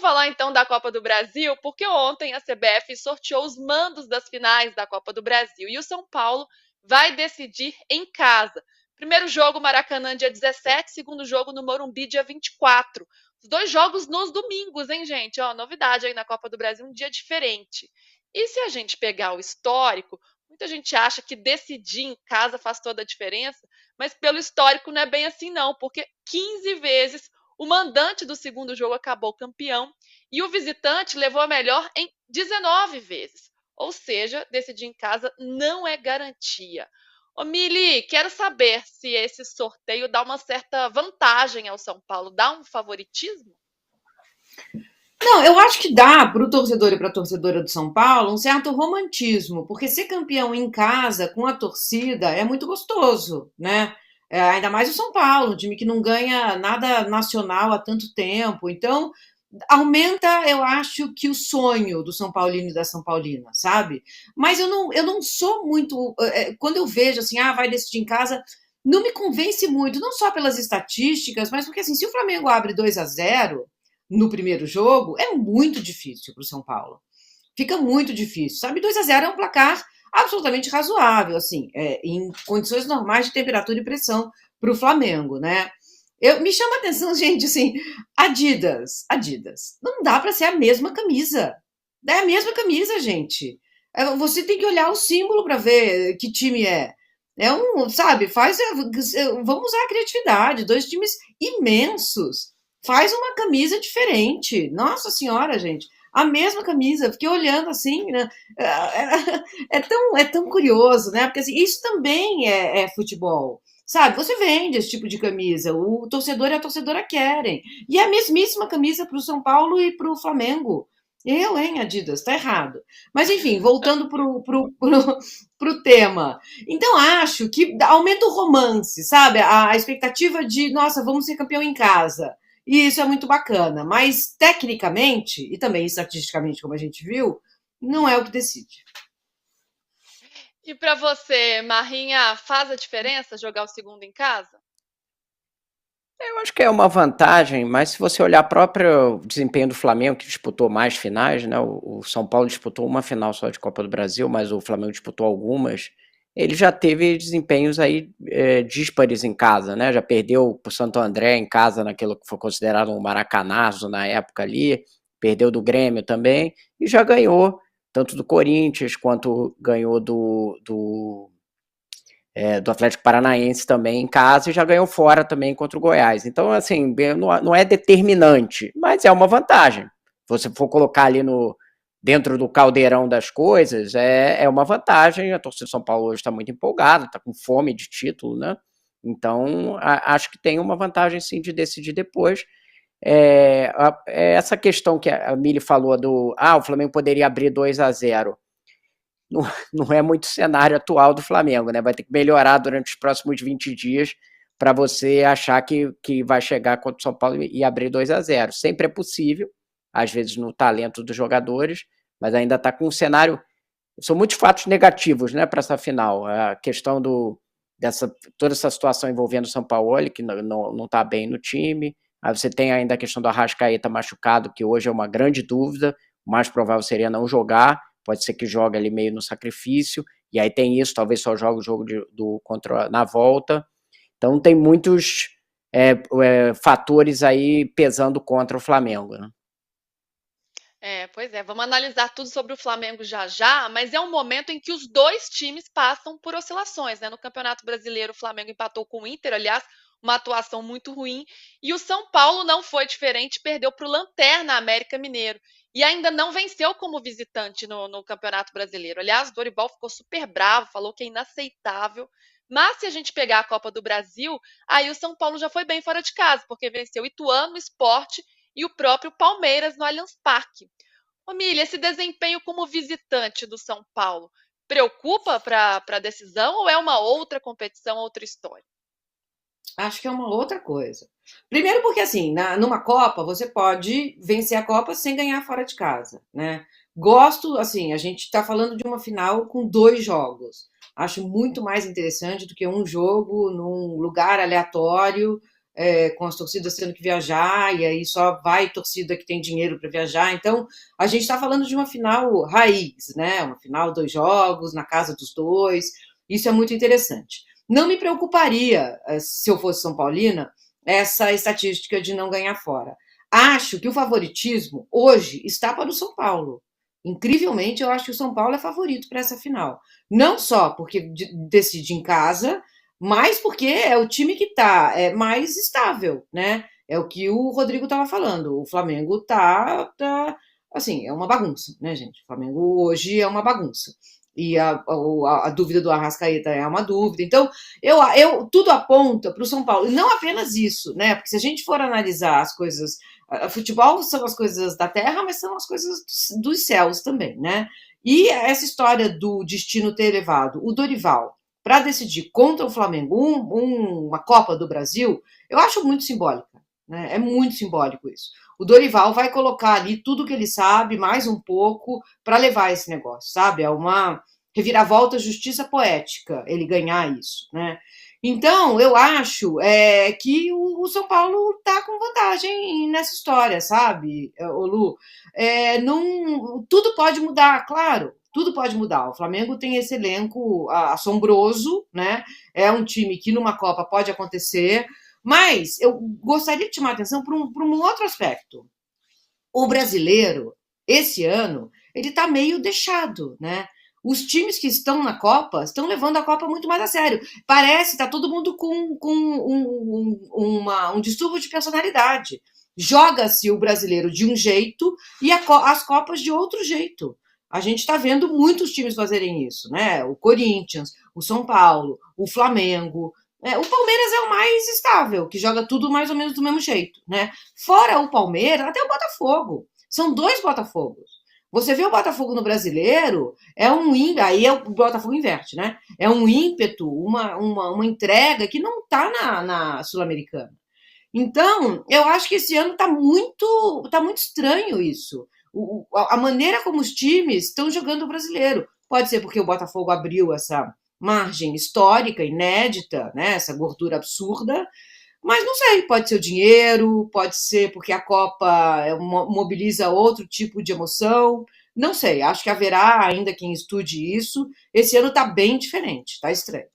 falar então da Copa do Brasil, porque ontem a CBF sorteou os mandos das finais da Copa do Brasil e o São Paulo vai decidir em casa. Primeiro jogo Maracanã dia 17, segundo jogo no Morumbi dia 24. Os dois jogos nos domingos, hein, gente? Ó, novidade aí na Copa do Brasil, um dia diferente. E se a gente pegar o histórico, muita gente acha que decidir em casa faz toda a diferença, mas pelo histórico não é bem assim não, porque 15 vezes o mandante do segundo jogo acabou campeão e o visitante levou a melhor em 19 vezes. Ou seja, decidir em casa não é garantia. Ô Mili, quero saber se esse sorteio dá uma certa vantagem ao São Paulo, dá um favoritismo? Não, eu acho que dá para o torcedor e para a torcedora do São Paulo um certo romantismo, porque ser campeão em casa com a torcida é muito gostoso, né? Ainda mais o São Paulo, um time que não ganha nada nacional há tanto tempo. Então, aumenta, eu acho, que o sonho do São Paulino e da São Paulina, sabe? Mas eu não sou muito. Quando eu vejo assim, vai decidir em casa, não me convence muito, não só pelas estatísticas, mas porque assim, se o Flamengo abre 2-0 no primeiro jogo, é muito difícil para o São Paulo. Fica muito difícil, sabe? 2-0 é um placar absolutamente razoável, assim, em condições normais de temperatura e pressão para o Flamengo, né? Me chama a atenção, gente, assim, Adidas. Não dá para ser a mesma camisa. É a mesma camisa, gente. Você tem que olhar o símbolo para ver que time é. Sabe, vamos usar a criatividade. Dois times imensos. Faz uma camisa diferente. Nossa senhora, gente. A mesma camisa. Fiquei olhando assim, né? É tão curioso, né? Porque assim, isso também é futebol. Sabe, você vende esse tipo de camisa, o torcedor e a torcedora querem. E é a mesmíssima camisa para o São Paulo e para o Flamengo. Hein, Adidas, tá errado. Mas enfim, voltando pro tema. Então, acho que aumenta o romance, sabe? A expectativa de, nossa, vamos ser campeão em casa. E isso é muito bacana. Mas, tecnicamente, e também estatisticamente, como a gente viu, não é o que decide. E para você, Marrinha, faz a diferença jogar o segundo em casa? Eu acho que é uma vantagem, mas se você olhar o próprio desempenho do Flamengo, que disputou mais finais, né? O São Paulo disputou uma final só de Copa do Brasil, mas o Flamengo disputou algumas. Ele já teve desempenhos aí díspares em casa, né? Já perdeu para o Santo André em casa, naquilo que foi considerado um maracanazo na época ali, perdeu do Grêmio também, e já ganhou tanto do Corinthians quanto ganhou do Atlético Paranaense também em casa e já ganhou fora também contra o Goiás. Então, assim, não é determinante, mas é uma vantagem. Se você for colocar ali dentro do caldeirão das coisas, é uma vantagem. A torcida de São Paulo hoje está muito empolgada, está com fome de título, né? Então, acho que tem uma vantagem sim de decidir depois. Essa questão que a Mili falou o Flamengo poderia abrir 2-0 não, não é muito o cenário atual do Flamengo, né? Vai ter que melhorar durante os próximos 20 dias para você achar que vai chegar contra o São Paulo e abrir 2-0. Sempre é possível, às vezes no talento dos jogadores, mas ainda está com um cenário. São muitos fatos negativos, né, para essa final. A questão toda essa situação envolvendo o São Paulo, que não está bem no time. Aí você tem ainda a questão do Arrascaeta machucado, que hoje é uma grande dúvida. O mais provável seria não jogar. Pode ser que jogue ali meio no sacrifício, e aí tem isso, talvez só jogue o jogo na volta. Então tem muitos fatores aí pesando contra o Flamengo, né? Pois é, vamos analisar tudo sobre o Flamengo já já, mas é um momento em que os dois times passam por oscilações, né? No Campeonato Brasileiro, o Flamengo empatou com o Inter, aliás, uma atuação muito ruim, e o São Paulo não foi diferente, perdeu para o Lanterna América Mineiro, e ainda não venceu como visitante no Campeonato Brasileiro. Aliás, o Dorival ficou super bravo, falou que é inaceitável, mas se a gente pegar a Copa do Brasil, aí o São Paulo já foi bem fora de casa, porque venceu Ituano, Sport e o próprio Palmeiras no Allianz Parque. Ô, Milha, esse desempenho como visitante do São Paulo preocupa para a decisão ou é uma outra competição, outra história? Acho que é uma outra coisa. Primeiro porque, assim, numa Copa, você pode vencer a Copa sem ganhar fora de casa, né? Gosto, assim, a gente está falando de uma final com 2 jogos. Acho muito mais interessante do que um jogo num lugar aleatório, com as torcidas tendo que viajar, e aí só vai torcida que tem dinheiro para viajar. Então, a gente está falando de uma final raiz, né? Uma final 2 jogos, na casa dos dois. Isso é muito interessante. Não me preocuparia, se eu fosse São Paulina, essa estatística de não ganhar fora. Acho que o favoritismo hoje está para o São Paulo. Incrivelmente, eu acho que o São Paulo é favorito para essa final. Não só porque decide em casa, mas porque é o time que está mais estável, né? É o que o Rodrigo estava falando. O Flamengo assim, é uma bagunça, né, gente? O Flamengo hoje é uma bagunça. E a dúvida do Arrascaeta é uma dúvida. Então, tudo aponta para o São Paulo. E não apenas isso, né? Porque se a gente for analisar as coisas. Futebol são as coisas da terra, mas são as coisas dos céus também, né? E essa história do destino ter levado o Dorival para decidir contra o Flamengo uma Copa do Brasil, eu acho muito simbólica, né? É muito simbólico isso. O Dorival vai colocar ali tudo que ele sabe, mais um pouco, para levar esse negócio, sabe? É uma reviravolta justiça poética ele ganhar isso, né? Então, eu acho que o São Paulo está com vantagem nessa história, sabe, Lu? Tudo pode mudar, claro, tudo pode mudar. O Flamengo tem esse elenco assombroso, né? É um time que numa Copa pode acontecer, mas eu gostaria de chamar a atenção para um outro aspecto. O brasileiro, esse ano, ele está meio deixado, né? Os times que estão na Copa estão levando a Copa muito mais a sério. Parece que está todo mundo com um distúrbio de personalidade. Joga-se o brasileiro de um jeito e as Copas de outro jeito. A gente está vendo muitos times fazerem isso, né? O Corinthians, o São Paulo, o Flamengo. O Palmeiras é o mais estável, que joga tudo mais ou menos do mesmo jeito, né? Fora o Palmeiras, até o Botafogo. São 2 Botafogos. Você vê o Botafogo no brasileiro, aí o Botafogo inverte, né? É um ímpeto, uma entrega que não está na Sul-Americana. Então, eu acho que esse ano está muito estranho isso. A maneira como os times estão jogando o brasileiro. Pode ser porque o Botafogo abriu essa margem histórica, inédita, né? Essa gordura absurda, mas não sei, pode ser o dinheiro, pode ser porque a Copa mobiliza outro tipo de emoção, não sei, acho que haverá ainda quem estude isso. Esse ano está bem diferente, está estranho.